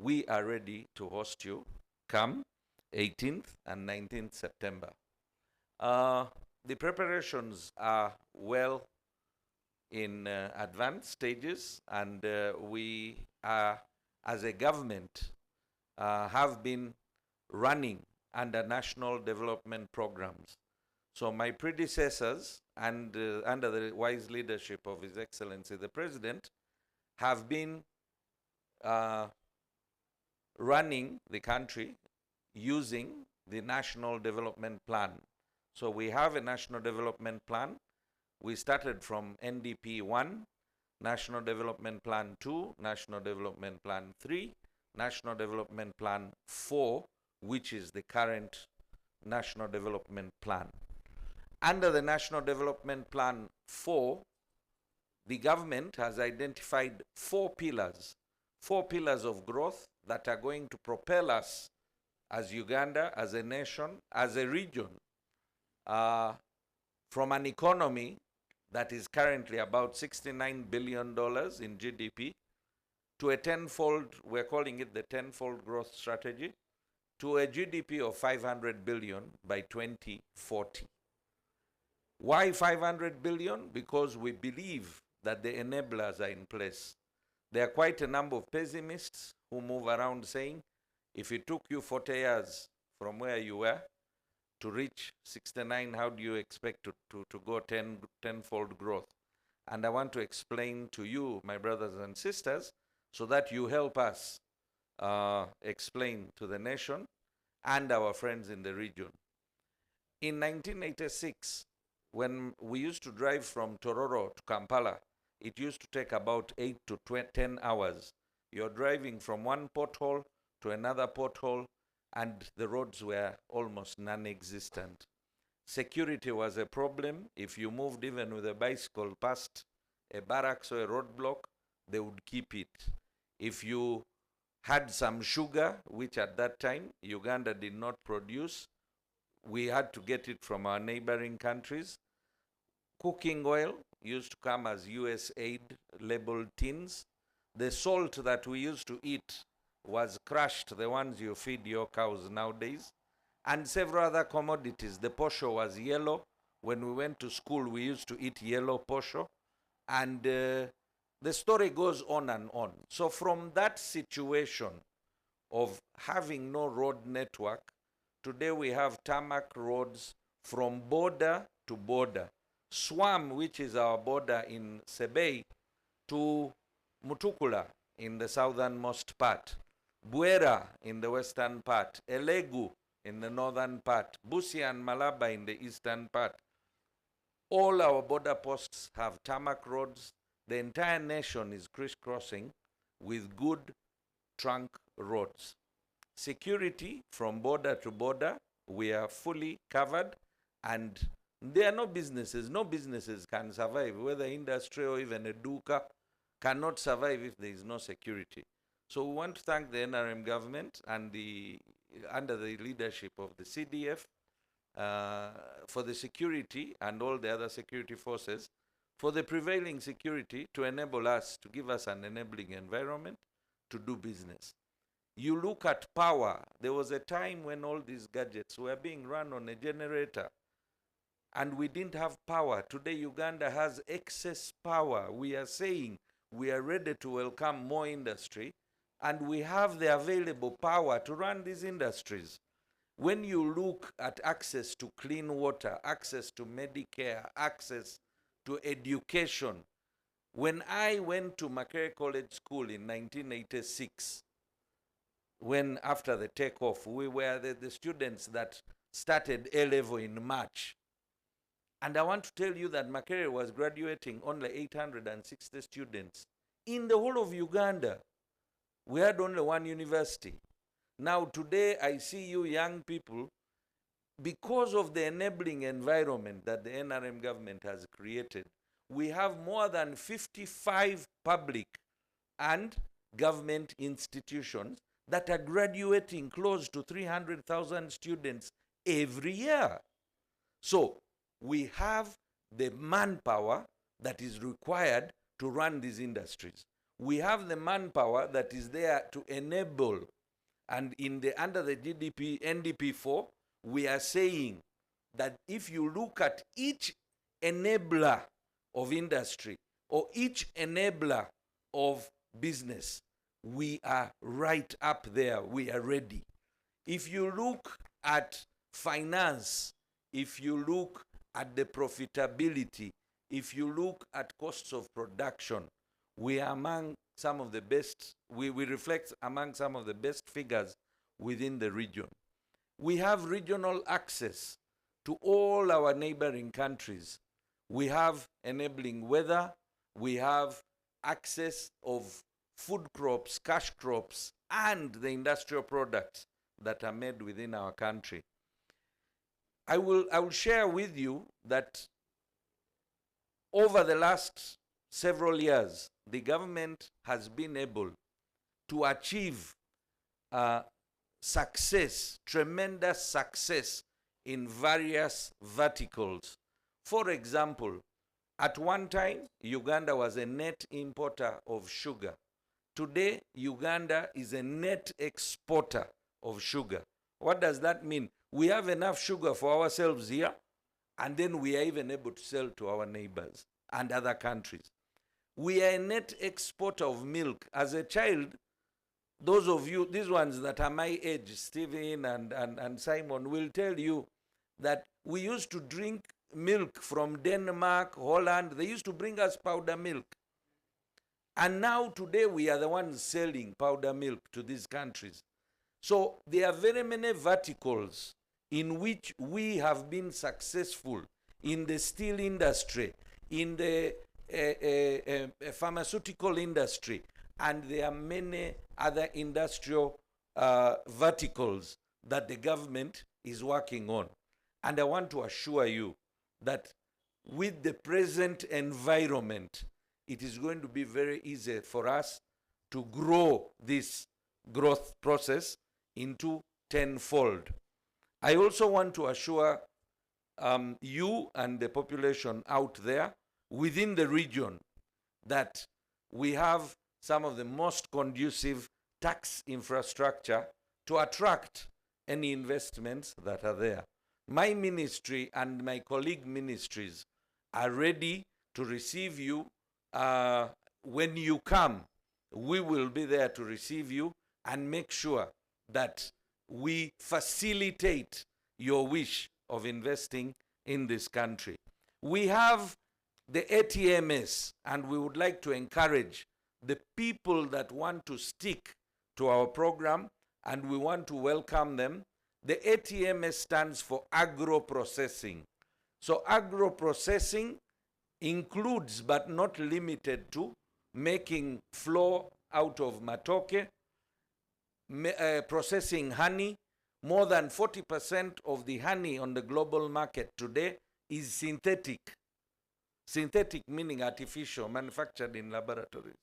we are ready to host you come 18th and 19th September. The preparations are well in advanced stages, and we are, as a government, have been running under national development programs. So my predecessors, and under the wise leadership of His Excellency the President, have been running the country using the National Development Plan. So we have a National Development Plan. We started from NDP 1, National Development Plan 2, National Development Plan 3, National Development Plan 4, which is the current National Development Plan. Under the National Development Plan 4, the government has identified four pillars of growth that are going to propel us as Uganda, as a nation, as a region, from an economy that is currently about $69 billion in GDP to a tenfold, we're calling it the tenfold growth strategy, to a GDP of 500 billion by 2040. Why 500 billion? Because we believe that the enablers are in place. There are quite a number of pessimists who move around saying, if it took you 40 years from where you were to reach 69, how do you expect to go tenfold growth? And I want to explain to you, my brothers and sisters, so that you help us explain to the nation and our friends in the region. In 1986, when we used to drive from Tororo to Kampala, it used to take about 8 to 10 hours. You're driving from one pothole to another pothole, and the roads were almost non-existent. Security was a problem. If you moved even with a bicycle past a barracks or a roadblock, they would keep it. If you had some sugar, which at that time Uganda did not produce, we had to get it from our neighboring countries. Cooking oil used to come as USAID labeled tins. The salt that we used to eat was crushed, the ones you feed your cows nowadays, and several other commodities. The posho was yellow. When we went to school, we used to eat yellow posho. And the story goes on and on. So from that situation of having no road network, today we have tarmac roads from border to border. Swam, which is our border in Sebei, to Mutukula in the southernmost part, Buera in the western part, Elegu in the northern part, Busia and Malaba in the eastern part. All our border posts have tarmac roads. The entire nation is crisscrossing with good trunk roads. Security from border to border, we are fully covered, and there are no businesses. No businesses can survive, whether industry or even a duka cannot survive if there is no security. So we want to thank the NRM government and under the leadership of the CDF for the security and all the other security forces, for the prevailing security to enable us, to give us an enabling environment to do business. You look at power. There was a time when all these gadgets were being run on a generator, and we didn't have power. Today, Uganda has excess power. We are saying we are ready to welcome more industry, and we have the available power to run these industries. When you look at access to clean water, access to Medicare, access to education, when I went to Makerere College School in 1986, when after the takeoff, we were the students that started A-level in March. And I want to tell you that Makerere was graduating only 860 students. In the whole of Uganda, we had only one university. Now today, I see you young people, because of the enabling environment that the NRM government has created, we have more than 55 public and government institutions that are graduating close to 300,000 students every year. So we have the manpower that is required to run these industries. we have the manpower that is there to enable. And under the GDP NDP4, we are saying that if you look at each enabler of industry or each enabler of business, we are right up there. We are ready. If you look at finance, if you look at the profitability, if you look at costs of production, we are among some of the best, we reflect among some of the best figures within the region. We have regional access to all our neighboring countries. We have enabling weather, we have access of food crops, cash crops, and the industrial products that are made within our country. I will share with you that over the last several years, the government has been able to achieve success, tremendous success in various verticals. For example, at one time, Uganda was a net importer of sugar. Today, Uganda is a net exporter of sugar. What does that mean? We have enough sugar for ourselves here, and then we are even able to sell to our neighbors and other countries. We are a net exporter of milk. As a child, those of you, these ones that are my age, Stephen and Simon, will tell you that we used to drink milk from Denmark, Holland. They used to bring us powder milk. And now today we are the ones selling powder milk to these countries. So there are very many verticals in which we have been successful in the steel industry, in the pharmaceutical industry, and there are many other industrial verticals that the government is working on. And I want to assure you that with the present environment, it is going to be very easy for us to grow this growth process into tenfold. I also want to assure you and the population out there within the region that we have some of the most conducive tax infrastructure to attract any investments that are there. My ministry and my colleague ministries are ready to receive you. When you come, we will be there to receive you and make sure that we facilitate your wish of investing in this country. We have the ATMS, and we would like to encourage the people that want to stick to our program, and we want to welcome them. The ATMS stands for agro-processing. So agro-processing includes, but not limited to, making flour out of matoke, processing honey. More than 40% of the honey on the global market today is synthetic. Synthetic meaning artificial, manufactured in laboratories.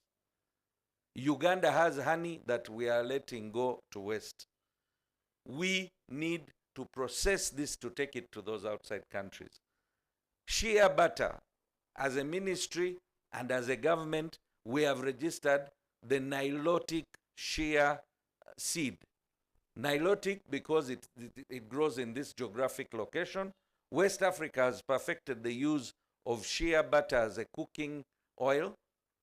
Uganda has honey that we are letting go to waste. We need to process this to take it to those outside countries. Shea butter, as a ministry and as a government, we have registered the nilotic shea seed. Nilotic because it grows in this geographic location. West Africa has perfected the use of shea butter as a cooking oil,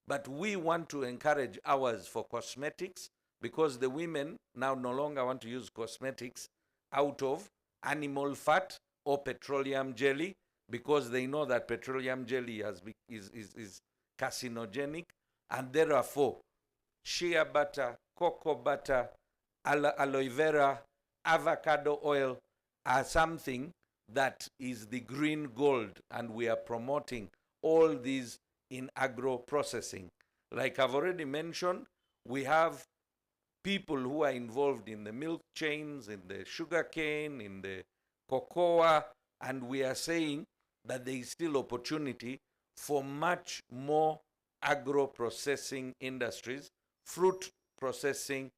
but we want to encourage ours for cosmetics because the women now no longer want to use cosmetics out of animal fat or petroleum jelly because they know that petroleum jelly is carcinogenic, and therefore shea butter, cocoa butter, aloe vera, avocado oil are something that is the green gold, and we are promoting all these in agro-processing. Like I've already mentioned, we have people who are involved in the milk chains, in the sugar cane, in the cocoa, and we are saying that there is still opportunity for much more agro-processing industries, fruit processing,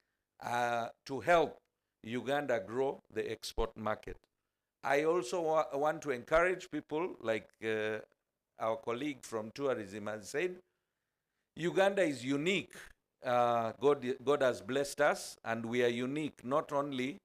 to help Uganda grow the export market. I also want to encourage people like our colleague from tourism has said, Uganda is unique. God has blessed us, and we are unique not only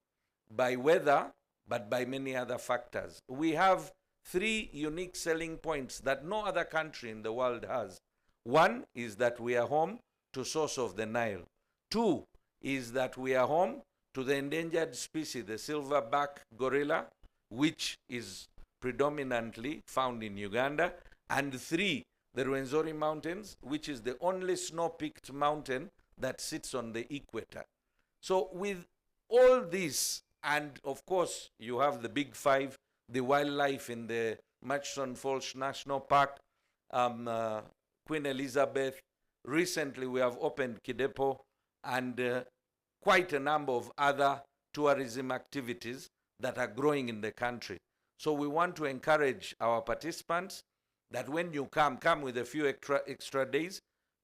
by weather, but by many other factors. We have three unique selling points that no other country in the world has. One is that we are home to source of the Nile. Two is that we are home to the endangered species, the silverback gorilla, which is predominantly found in Uganda. And three, the Rwenzori Mountains, which is the only snow-peaked mountain that sits on the equator. So with all this, and of course, you have the big five, the wildlife in the Murchison Falls National Park, Queen Elizabeth. Recently, we have opened Kidepo, and quite a number of other tourism activities that are growing in the country. So we want to encourage our participants that when you come with a few extra days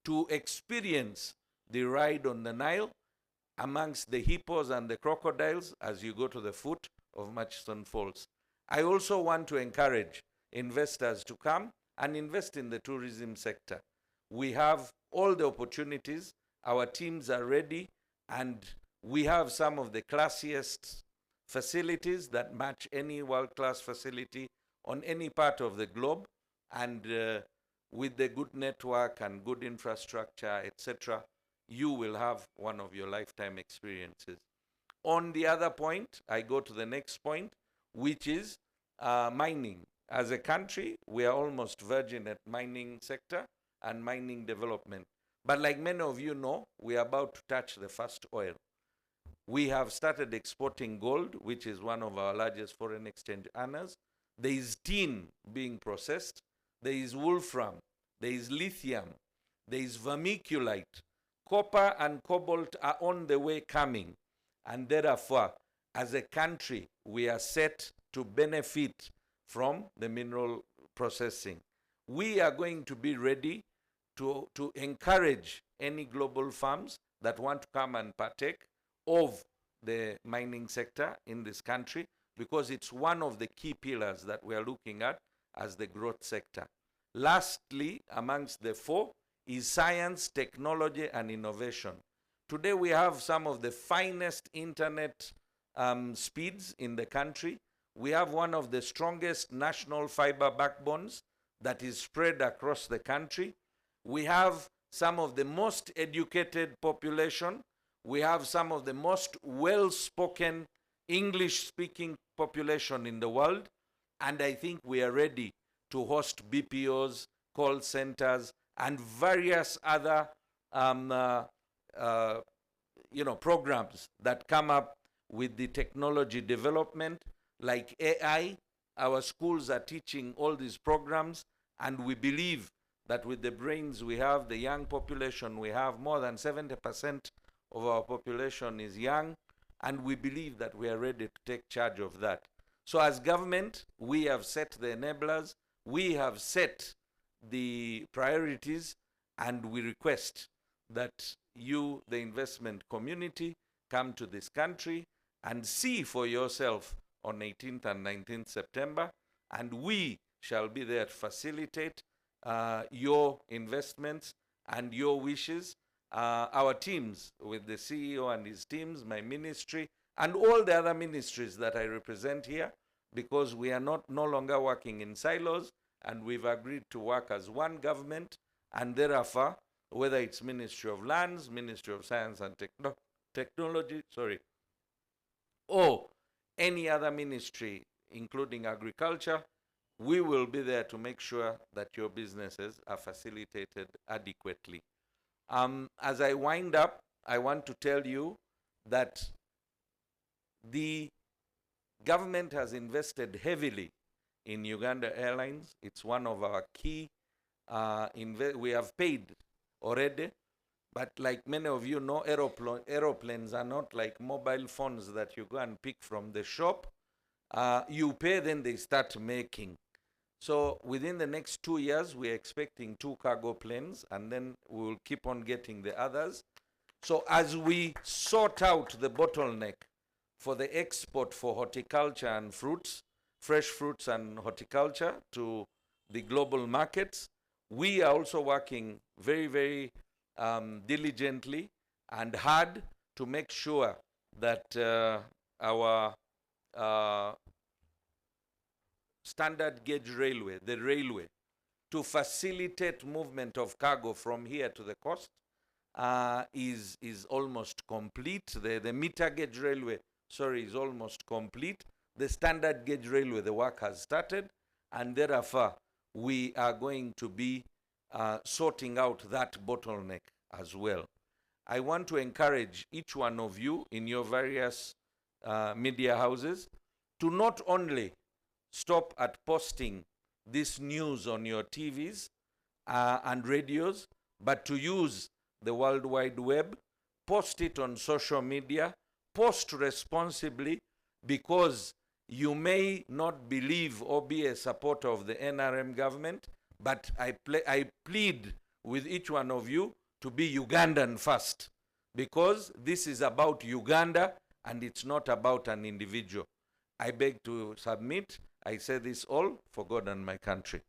to experience the ride on the Nile amongst the hippos and the crocodiles as you go to the foot of Murchison Falls. I also want to encourage investors to come and invest in the tourism sector. We have all the opportunities. Our teams are ready, and we have some of the classiest facilities that match any world-class facility on any part of the globe, and with the good network and good infrastructure, etc., you will have one of your lifetime experiences. On the other point, I go to the next point, which is mining. As a country, we are almost virgin at mining sector and mining development. But like many of you know, we are about to touch the first oil. We have started exporting gold, which is one of our largest foreign exchange earners. There is tin being processed. There is wolfram. There is lithium. There is vermiculite. Copper and cobalt are on the way coming. And therefore, as a country, we are set to benefit from the mineral processing. We are going to be ready to encourage any global firms that want to come and partake of the mining sector in this country, because it's one of the key pillars that we are looking at as the growth sector. Lastly, amongst the four is science, technology, and innovation. Today we have some of the finest internet speeds in the country. We have one of the strongest national fiber backbones that is spread across the country. We have some of the most educated population. We have some of the most well-spoken English-speaking population in the world. And I think we are ready to host BPOs, call centers, and various other programs that come up with the technology development, like AI. Our schools are teaching all these programs, and we believe that with the brains we have, the young population we have, more than 70% of our population is young, and we believe that we are ready to take charge of that. So as government, we have set the enablers, we have set the priorities, and we request that you, the investment community, come to this country and see for yourself on 18th and 19th September, and we shall be there to facilitate your investments and your wishes. Our teams, with the CEO and his teams, my ministry, and all the other ministries that I represent here, because we are no longer working in silos, and we've agreed to work as one government, and thereafter, whether it's Ministry of Lands, Ministry of Science and Technology, or any other ministry, including agriculture, we will be there to make sure that your businesses are facilitated adequately. As I wind up, I want to tell you that the government has invested heavily in Uganda Airlines. It's one of our key, we have paid already, but like many of you know, aeroplanes are not like mobile phones that you go and pick from the shop. You pay, then they start making. So within the next 2 years, we're expecting 2 cargo planes, and then we will keep on getting the others. So as we sort out the bottleneck for the export for horticulture and fruits, fresh fruits and horticulture to the global markets, we are also working very, very diligently and hard to make sure that our standard gauge railway, the railway, to facilitate movement of cargo from here to the coast is almost complete. The meter gauge railway, sorry, is almost complete. The standard gauge railway, the work has started, and thereafter we are going to be sorting out that bottleneck as well. I want to encourage each one of you in your various media houses to not only stop at posting this news on your TVs and radios, but to use the World Wide Web, post it on social media, post responsibly, because you may not believe or be a supporter of the NRM government, but I plead with each one of you to be Ugandan first, because this is about Uganda and it's not about an individual. I beg to submit. I say this all for God and my country.